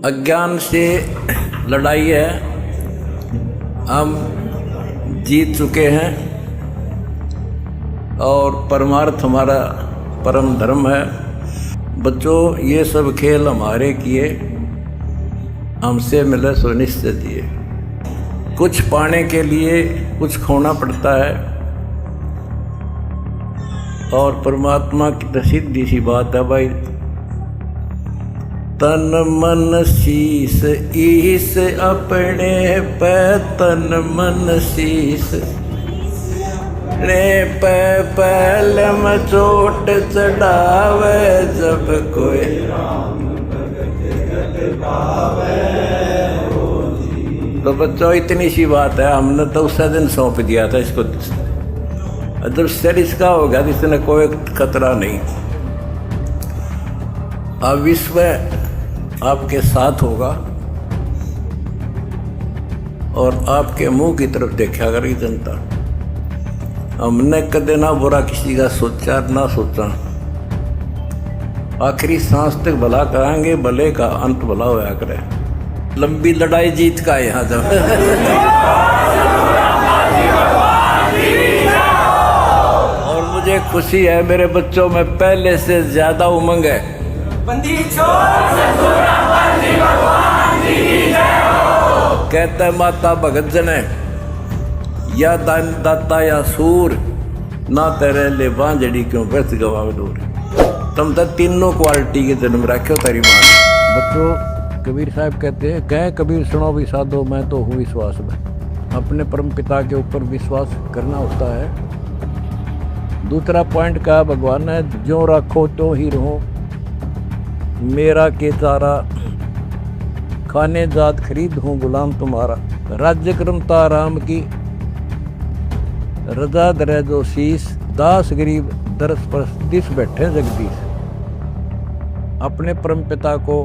अज्ञान से लड़ाई है, हम जीत चुके हैं और परमार्थ हमारा परम धर्म है। बच्चों, ये सब खेल हमारे किए, हमसे मिले सो निश्चय दिए। कुछ पाने के लिए कुछ खोना पड़ता है और परमात्मा की तो सीधी सी बात है भाई, तन मन शीस ईस अपने पे, तन मन शीस ने पे पहले में चोट चढ़ावे, जब कोई तो बच्चों इतनी सी बात है, हमने तो उस दिन सौंप दिया था इसको। जब सर इसका होगा तो इसने कोई खतरा नहीं। अब विश्व आपके साथ होगा और आपके मुंह की तरफ देखा करेगी जनता। हमने कदे ना बुरा किसी का सोचा ना सोचा, आखिरी सांस तक भला कराएंगे, भले का अंत भला होया करे। लंबी लड़ाई जीत का है यहाँ जब और मुझे खुशी है, मेरे बच्चों में पहले से ज्यादा उमंग है। कहता माता भगत जन है, या दान दाता या सूर, ना तेरे ले बांझड़ी क्यों व्यर्थ गवावे दूर। तुम तो तीनों क्वालिटी के जन्म रखे तारी मां। बच्चों, कबीर साहब कहते हैं, कह कबीर सुनो भी साधो, मैं तो हूँ विश्वास में। अपने परम पिता के ऊपर विश्वास करना होता है। दूसरा पॉइंट कहा भगवान ने, जो रखो तो ही रहो, मेरा के चारा खाने जात खरीद हूँ गुलाम तुम्हारा। राज्य क्रमता राम की रजा दरे जो शीस, दास गरीब दरस पर दिस बैठे जगदीश। अपने परम पिता को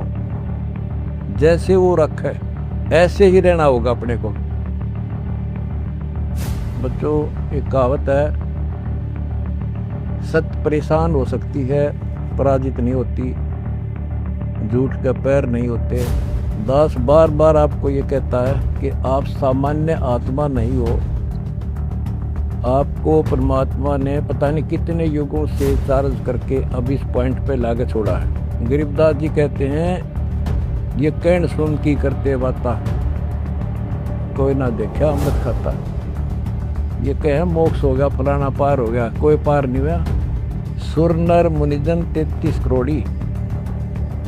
जैसे वो रखे ऐसे ही रहना होगा अपने को। बच्चों, एक कहावत है, सत्य परेशान हो सकती है, पराजित नहीं होती, झूठ के पैर नहीं होते। दास बार बार आपको ये कहता है कि आप सामान्य आत्मा नहीं हो, आपको परमात्मा ने पता नहीं कितने युगों से चार्ज करके अब इस पॉइंट पे लाके छोड़ा है। गरीबदास जी कहते हैं, ये कहन सुन की करते बाता, कोई ना देखा अमृत खाता। ये कहे मोक्ष हो गया, फलाना पार हो गया, कोई पार नहीं हुआ। सुर नर मुनिजन 33 करोड़ी,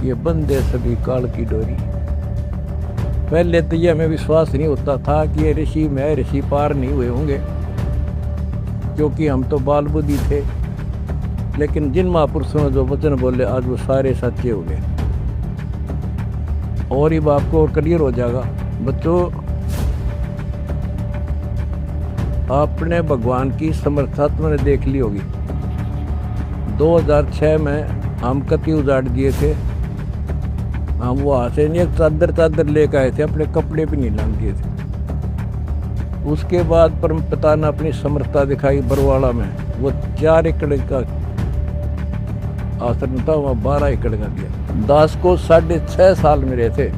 ये बंदे सभी काल की डोरी। पहले तो ये हमें विश्वास नहीं होता था कि ये ऋषि में ऋषि पार नहीं हुए होंगे, क्योंकि हम तो बाल बुद्धि थे। लेकिन जिन महापुरुषों ने जो वचन बोले आज वो सारे सच्चे हो गए और ये आपको और क्लियर हो जाएगा। बच्चों, आपने भगवान की समर्था ने देख ली होगी। 2006 में हम कति उजाड़ दिए थे, हम वहाँ से एक चादर लेकर आए थे, अपने कपड़े भी नहीं लांग दिए थे। उसके बाद परम पिता ने अपनी समर्था दिखाई बरवाड़ा में, वो 4 एकड़ का आश्रम था, वहाँ 12 एकड़ का दिया। दास को 6.5 साल मिले थे।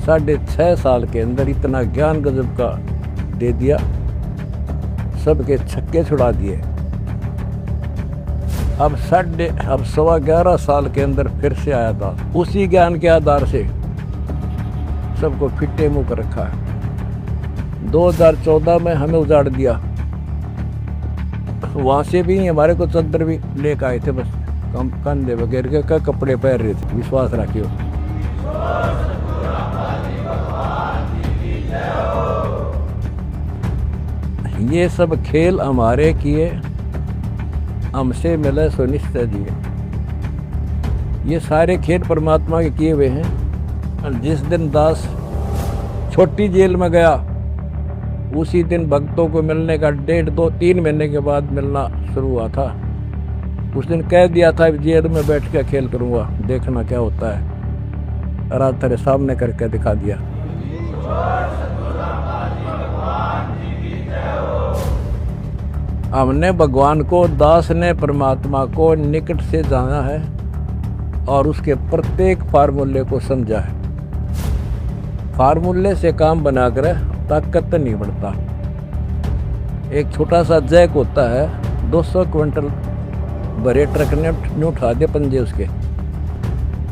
6.5 साल के अंदर इतना ज्ञान गजब का दे दिया, सबके छक्के छुड़ा दिए। अब 11.25 साल के अंदर फिर से आया था, उसी ज्ञान के आधार से सबको फिट्टे मुंह कर रखा है। 2014 में हमें उजाड़ दिया, वहाँ से भी हमारे को चद्दर भी लेकर आए थे, बस कंधे वगैरह के कपड़े पहन रहे थे। विश्वास रखियो। ये सब खेल हमारे किए, हमसे मिले सो निश्चय दिए। ये सारे खेल परमात्मा के किए हुए हैं। और जिस दिन दास छोटी जेल में गया, उसी दिन भक्तों को मिलने का 1.5-2-3 महीने के बाद मिलना शुरू हुआ था। उस दिन कह दिया था जेल में बैठ के खेल करूँगा, देखना क्या होता है। और आज तेरे सामने करके दिखा दिया। हमने भगवान को, दास ने परमात्मा को निकट से जाना है और उसके प्रत्येक फार्मूले को समझा है। फार्मूले से काम बनाकर ताकत नहीं बढ़ता। एक छोटा सा जैक होता है, 200 क्विंटल भरे ट्रक ने उठा दे पंजे उसके।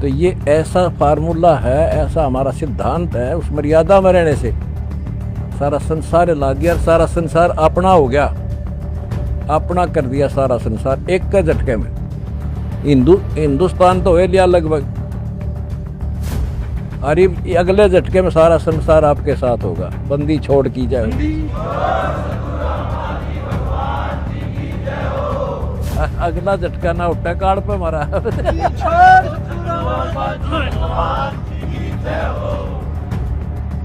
तो ये ऐसा फार्मूला है, ऐसा हमारा सिद्धांत है। उस मर्यादा में रहने से सारा संसार ला दिया, सारा संसार अपना हो गया, अपना कर दिया सारा संसार एक के झटके में। हिंदुस्तान तो हो लिया लगभग, अरे अगले झटके में सारा संसार आपके साथ होगा। बंदी छोड़ की जाए। अगला झटका ना उठा कार्ड पे मारा।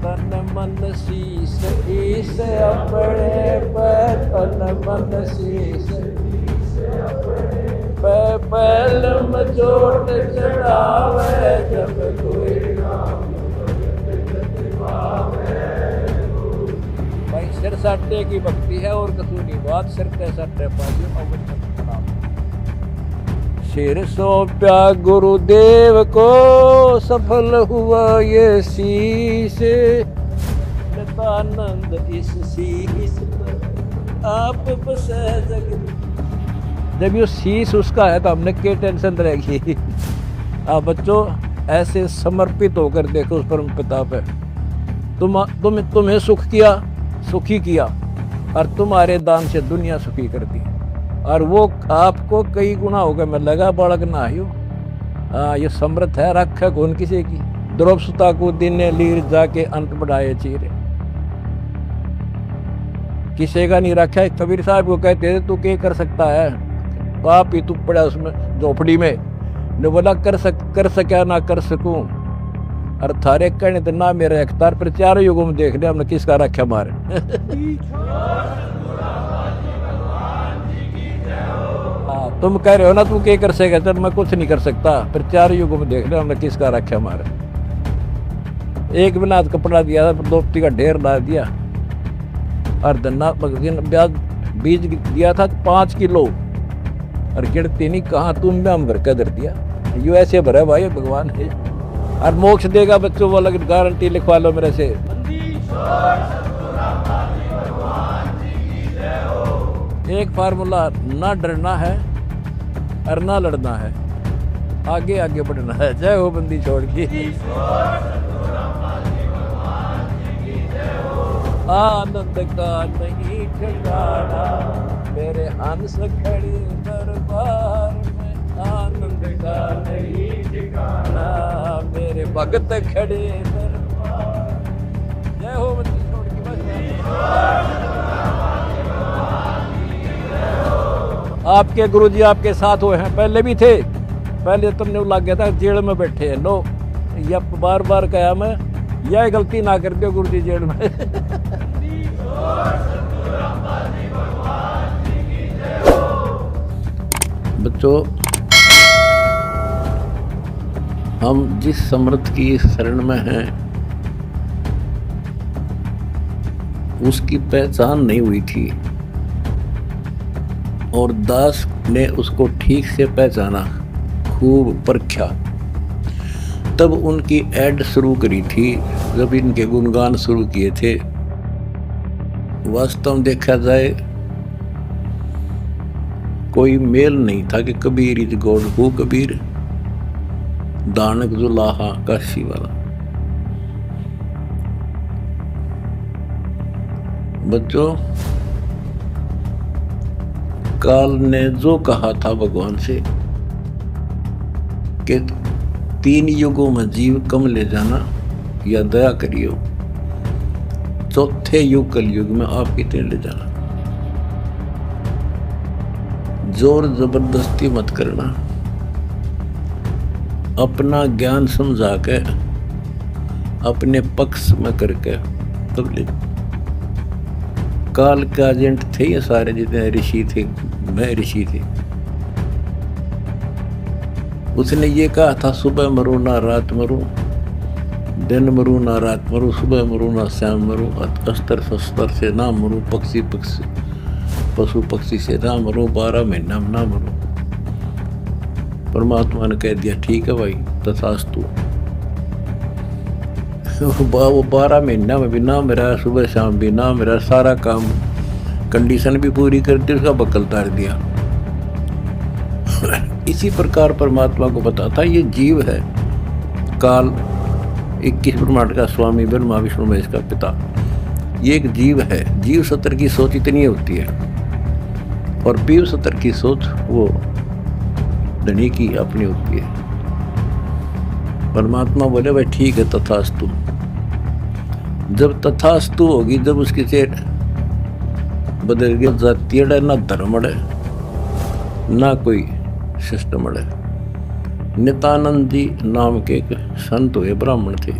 तन मन शीस ईस अपने पे, तन मन शीस पे, पहलम चोट चढ़ावे जब कोई भाई। सिर साटे की भक्ति है और कसूनी बात, सिर के साटे पाइयो। सिर सौंपा गुरुदेव को, सफल हुआ ये शीश। नित्यानंद इस शीश पर आप बसे जग। जब ये शीश उसका है तो हमने क्या टेंशन रहेगी। आप बच्चों ऐसे समर्पित होकर देखो उस परम पिता पे। तुम्हें सुख किया, सुखी किया, और तुम्हारे दान से दुनिया सुखी कर दी, और वो आपको कई गुना होगा। मैं लगा बालक ना आयु। ये समृद्ध है, रखा कौन किसी की। द्रौपसुता को दिन लीर जाके अंत बढ़ाए चीरे। किसी का नहीं रखा है। कबीर साहब को कहते थे तू क्या कर सकता है, पाप ही तू पड़ा उसमें झोपड़ी में। ने बोला कर सका ना कर सकूं, और थारे कहने तो ना मेरे अख्तार पर। चारों युगों में देख लिया हमने किसका रखा मारे। तुम कह रहे हो ना तू क्या कर सकेगा, चल मैं कुछ नहीं कर सकता। फिर चारों युगों में देख लिया हमने किसका रखा मारे। एक बिना कपड़ा दिया था, दोस्ती का ढेर डाल दिया, और धन्ना बीज दिया था 5 किलो, और गिरती नहीं कहाँ तुम में हम भर कर दर दिया। यू ऐसे भरा भाई भगवान है, और मोक्ष देगा बच्चों वो अलग गारंटी लिखवा लो मेरे से। एक फार्मूला, ना डरना है और ना लड़ना है, आगे आगे बढ़ना है। जय हो बंदी छोड़ की। आनंद का नहीं ठिकाना मेरे हंस खड़े दरबार में। आनंद का नहीं ठिकाना मेरे भगत खड़े दरबार। जय हो बंदी छोड़ की। आपके गुरुजी आपके साथ हुए हैं, पहले भी थे। पहले तुमने लग गया था जेल में बैठे हैं। लो या बार बार कहा मैं, यह गलती ना कर दो गुरुजी जेल में। बच्चों हम जिस समर्थ की शरण में हैं उसकी पहचान नहीं हुई थी, और दास ने उसको ठीक से पहचाना, खूब परखा। तब उनकी ऐड शुरू करी थी, जब इनके गुणगान शुरू किए थे। वास्तव में देखा जाए कोई मेल नहीं था कि Kabir is God who Kabir, दानक जुलाहा काशी वाला। बच्चों काल ने जो कहा था भगवान से कि 3 युगों में जीव कम ले जाना या दया करियो, चौथे युग कलयुग में आप कितने ले जाना। जोर जबरदस्ती मत करना, अपना ज्ञान समझा के अपने पक्ष में करके तब ले। काल के एजेंट थे ये सारे, जितने ऋषि थे, मैं ऋषि थे। उसने ये कहा था सुबह मरो ना रात मरो, दिन मरो ना रात मरो, सुबह मरो ना शाम मरो, अस्तर शस्त्र से ना मरो, पशु पक्षी से ना मरो, 12 महीना में ना मरो। परमात्मा ने कह दिया ठीक है भाई तथास्तु। वो 12 महीना में भी ना मेरा सुबह शाम भी ना मेरा सारा काम कंडीशन भी पूरी कर दी, उसका बकल तार दिया। इसी प्रकार परमात्मा को पता था ये जीव है, काल 21 ब्रह्मांड का स्वामी ब्रह्मा विष्णु महेश का पिता, ये एक जीव है। जीव सत्र की सोच इतनी होती है और पीव सत्र की सोच वो धनी की अपनी होती है। परमात्मा बोले भाई ठीक है तथास्तु। जब तथास्तु होगी, जब उसकी चेत बदल गया, जाति अड़े ना धर्म अड़े ना कोई सिस्टम अड़े। नित्यानंद जी नाम के एक संत हुए, ब्राह्मण थे,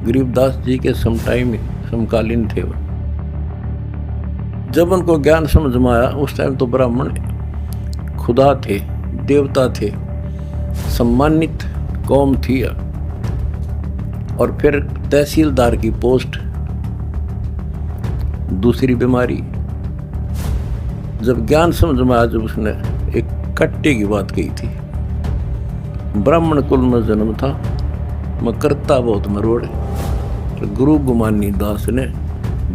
गरीबदास जी के समकालीन थे वो। जब उनको ज्ञान समझ में आया, उस टाइम तो ब्राह्मण खुदा थे, देवता थे, सम्मानित कौम थी। और फिर तहसीलदार की पोस्ट, दूसरी बीमारी। जब ज्ञान समझ में आया, जब उसने एक कट्टे की बात कही थी, ब्राह्मण कुल में जन्म था, मैं करता बहुत मरोड़े, तो गुरु गुमानी दास ने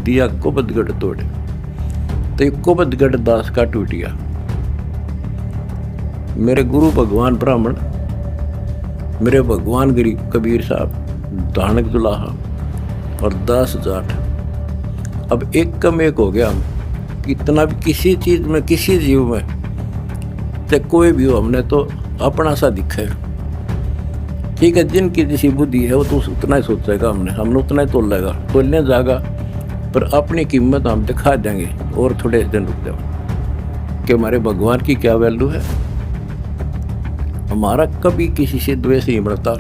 दिया कुबदगढ़ तोड़े, तो ये कुबदगढ़ दास का टूटिया। मेरे गुरु भगवान ब्राह्मण, मेरे भगवान गरीब कबीर साहब, दानक दुलाहा और दास जाट, अब एक कम एक हो गया। हम कितना भी किसी चीज में, किसी जीव में, चाहे कोई भी हो, हमने तो अपना सा दिखा है। ठीक है, जिनकी जैसी बुद्धि है वो तो उतना ही सोचेगा, हमने उतना ही तोल लेगा, तोलने जाएगा, पर अपनी कीमत हम दिखा देंगे। और थोड़े दिन रुक जाओ कि हमारे भगवान की क्या वैल्यू है। हमारा कभी किसी से द्वेष नहीं बढ़ता,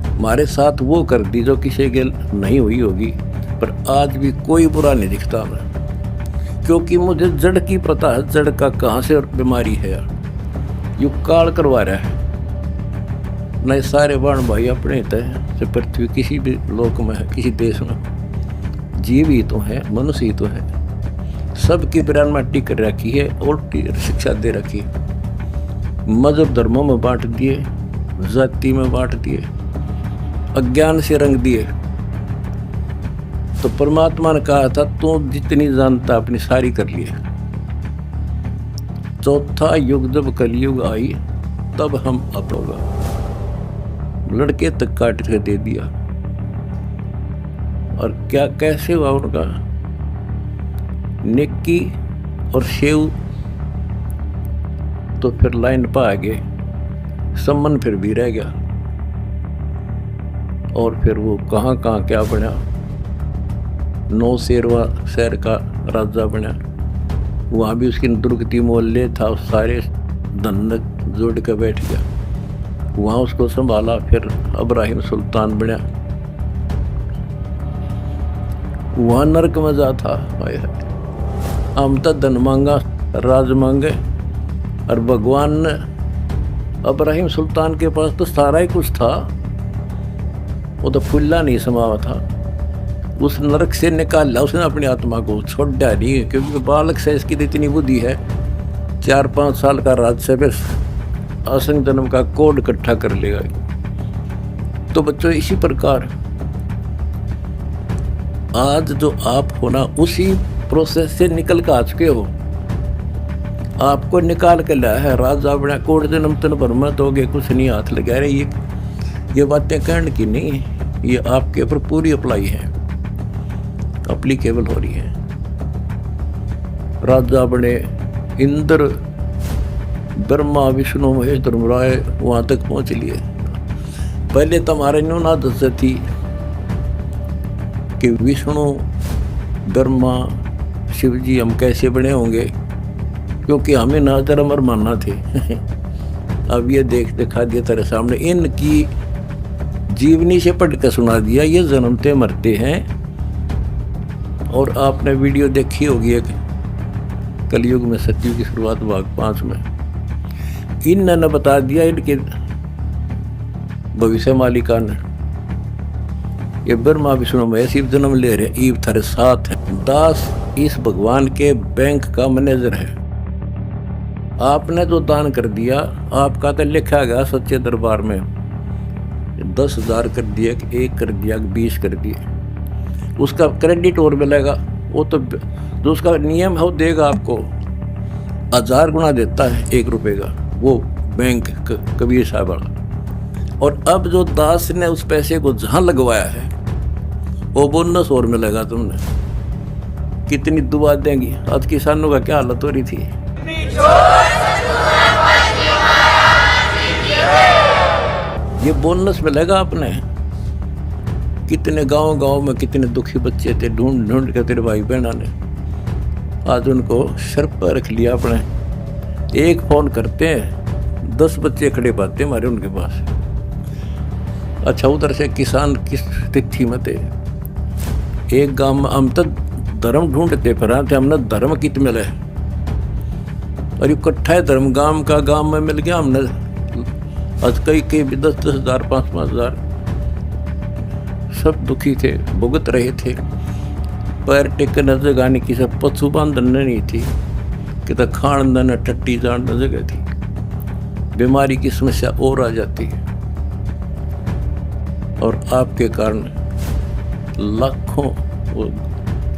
हमारे साथ वो कर दी जो किसी के नहीं हुई होगी, पर आज भी कोई बुरा नहीं दिखता हमें, क्योंकि मुझे जड़ की पता है, जड़ का कहाँ से बीमारी है यार, यू काल करवा रहा है। नहीं सारे बाण भाई अपने हित है, से पृथ्वी किसी भी लोक में है, किसी देश में जीव ही तो है, मनुष्य ही तो है, सबकी ब्रांड में टिक रखी है और शिक्षा दे रखी है। मजहब धर्मों में बांट दिए, जाति में बांट दिए, अज्ञान से रंग दिए। तो परमात्मा ने कहा था तू जितनी जानता अपनी सारी कर लिए। चौथा युग जब कलयुग आई, तब हम अपनोगा, लड़के तक काट के दे दिया। और क्या कैसे हुआ उनका, नेकी और शेव तो फिर लाइन पर आ गए, सम्मन फिर भी रह गया। और फिर वो कहाँ कहाँ क्या बना, नौशेरवा शहर का राजा बना, वहाँ भी उसकी दुर्गति मोहल्ले था, सारे धन जोड़ के बैठ गया, वहाँ उसको संभाला। फिर इब्राहिम सुल्तान बना, वहाँ नरक मजा था। हम तो धन मांगा, राज मांगे, और भगवान ने इब्राहिम सुल्तान के पास तो सारा ही कुछ था, वो तो फुल्ला नहीं समावा था, उस नरक से निकाला उसने अपनी आत्मा को, छोड़ा नहीं, क्योंकि बालक से इसकी इतनी बुद्धि है, 4-5 साल का राज्य पे असंग जन्म का कोड इकट्ठा कर लेगा। तो बच्चों इसी प्रकार आज जो आप हो ना, उसी प्रोसेस से निकल कर आ चुके हो, आपको निकाल के लाया है राजा बना, कोड जन्म तन भर मत हो गए, कुछ नहीं हाथ लगा रहे। ये बातें कहने की नहीं, ये आपके ऊपर पूरी अप्लाई है, अप्लीकेबल हो रही है। राजा बने, इंद्र ब्रह्मा विष्णु महेश धर्मराय वहां तक पहुंच लिए। पहले तो हमारे न्यून आदत थी कि विष्णु ब्रह्मा शिव जी हम कैसे बने होंगे, क्योंकि हमें नाजर अमर मानना थे। अब ये देख दिखा दिया तेरे सामने, इनकी जीवनी से पढ़ कर सुना दिया, ये जन्मते मरते हैं। और आपने वीडियो देखी होगी एक कलयुग में सतयुग की शुरुआत भाग 5 में, इन्होंने बता दिया इनके भविष्य मालिका ने, ये ब्रह्मा विष्णु महेश जन्म ले रहे, ईव थारे साथ है। दास इस भगवान के बैंक का मैनेजर है, आपने जो दान कर दिया, आपका तो लिखा गया सच्चे दरबार में 10,000 कर दिया, 1 कर दिया, 20 कर दिए, उसका क्रेडिट और मिलेगा। वो तो जो उसका नियम है वो देगा आपको, 1000 गुना देता है 1 रुपये का, वो बैंक कबीर साहब वाला। और अब जो दास ने उस पैसे को जहाँ लगवाया है वो बोनस और मिलेगा तुमने। कितनी दुआ देंगी। आज किसानों का क्या हालत हो रही थी। ये बोनस मिलेगा आपने। कितने गांव में कितने दुखी बच्चे थे, ढूंढ ढूंढ के तेरे भाई बहना ने आज उनको सर पर रख लिया अपने। एक फोन करते हैं 10 बच्चे खड़े पाते हमारे उनके पास। अच्छा, उधर से किसान किस स्थिति में थे। एक गांव में हम तो धर्म ढूंढते फिर थे, हमने धर्म कित मिले और इकट्ठा है धर्म गांव में मिल गया हमने। आज कई भी 10-10 हज़ार 5-5 हज़ार, सब दुखी थे, भुगत रहे थे। पैर टेकने जगह नहीं, किसी पशु बांधन नहीं थी, कि तो खान न टट्टी जान जगह थी। बीमारी की समस्या और आ जाती है। और आपके कारण लाखों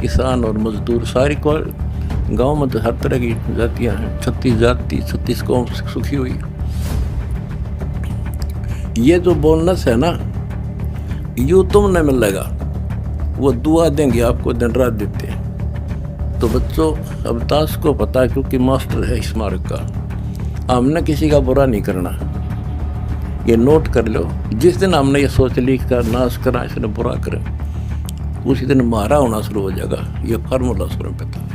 किसान और मजदूर, सारी को गांव में तो हर तरह की जातियां हैं, 36 जाति 36 कौम सुखी हुई। ये जो बोनस है ना, यूँ तुमने मिलेगा, वो दुआ देंगे आपको, दिन रात देते हैं। तो बच्चों, अब दास को पता है, क्योंकि मास्टर है इस मार्ग का, हमने किसी का बुरा नहीं करना। ये नोट कर लो, जिस दिन हमने ये सोच ली का नाश करा, इसने बुरा करें, उसी दिन मारा होना शुरू हो जाएगा। ये फार्मूला शुरू पता है।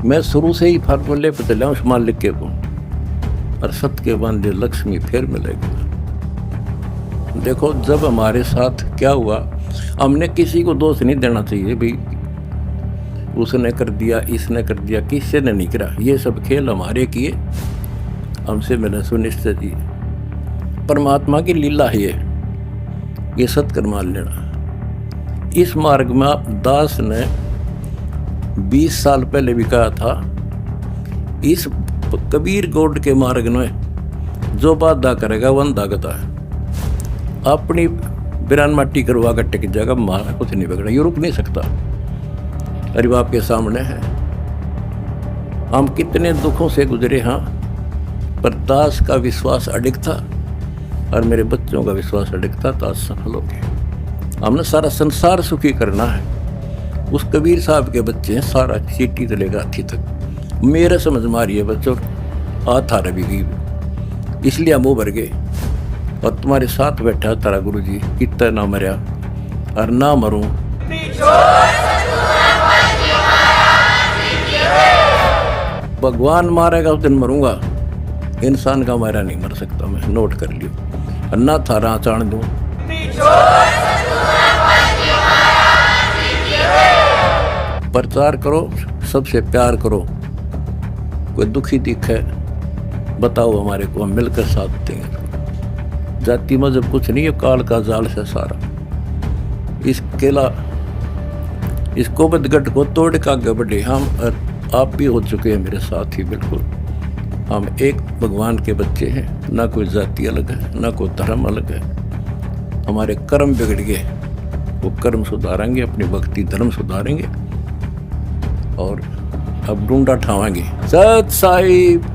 मैं शुरू से ही फार्मूले पे चला हूँ, मालिक के को, और सत के बांधे लक्ष्मी फिर मिलेगी। देखो, जब हमारे साथ क्या हुआ, हमने किसी को दोष नहीं देना चाहिए भाई उसने कर दिया, इसने कर दिया, किसी ने नहीं करा। ये सब खेल हमारे किए, हमसे मैंने सुनिश्चित किए। परमात्मा की लीला है ये सत्कर मान लेना। इस मार्ग में आप दास ने 20 साल पहले भी कहा था, इस कबीर गौड़ के मार्ग में जो बाधा करेगा वो अंधागता है। अपनी बिरान माटी करवा कर टिक जाएगा, मारा कुछ नहीं बिगड़ा, ये रुक नहीं सकता। अरे आपके सामने है, हम कितने दुखों से गुजरे। हाँ, पर दास का विश्वास अडिग था और मेरे बच्चों का विश्वास अडिग था, तो आज सफल हो गए। हमने सारा संसार सुखी करना है। उस कबीर साहब के बच्चे हैं, सारा चीटी से लेकर हाथी तक। मेरा समझ मारिए बच्चों, आता रवि गई, इसलिए हम उभर गए। और तुम्हारे साथ बैठा तारा गुरु जी, कितना ना मरिया और ना मरूं। भगवान मारेगा उस दिन मरूंगा, इंसान का मारा नहीं मर सकता मैं, नोट कर लियो। अन्ना थारा चाण दूं। प्रचार करो, सबसे प्यार करो। कोई दुखी दिखे बताओ हमारे को, हम मिलकर साथ देंगे। जाति मजहब कुछ नहीं है, काल का जाल से सारा। इस केला, इस कोबतगढ़ को तोड़ का आगे बढ़े। हम आप भी हो चुके हैं मेरे साथ ही, बिल्कुल। हम एक भगवान के बच्चे हैं, ना कोई जाति अलग है, ना कोई धर्म अलग है। हमारे कर्म बिगड़ गए, वो कर्म सुधारेंगे, अपनी भक्ति धर्म सुधारेंगे और अब ढूंढा ठावाएंगे। सत साहिब।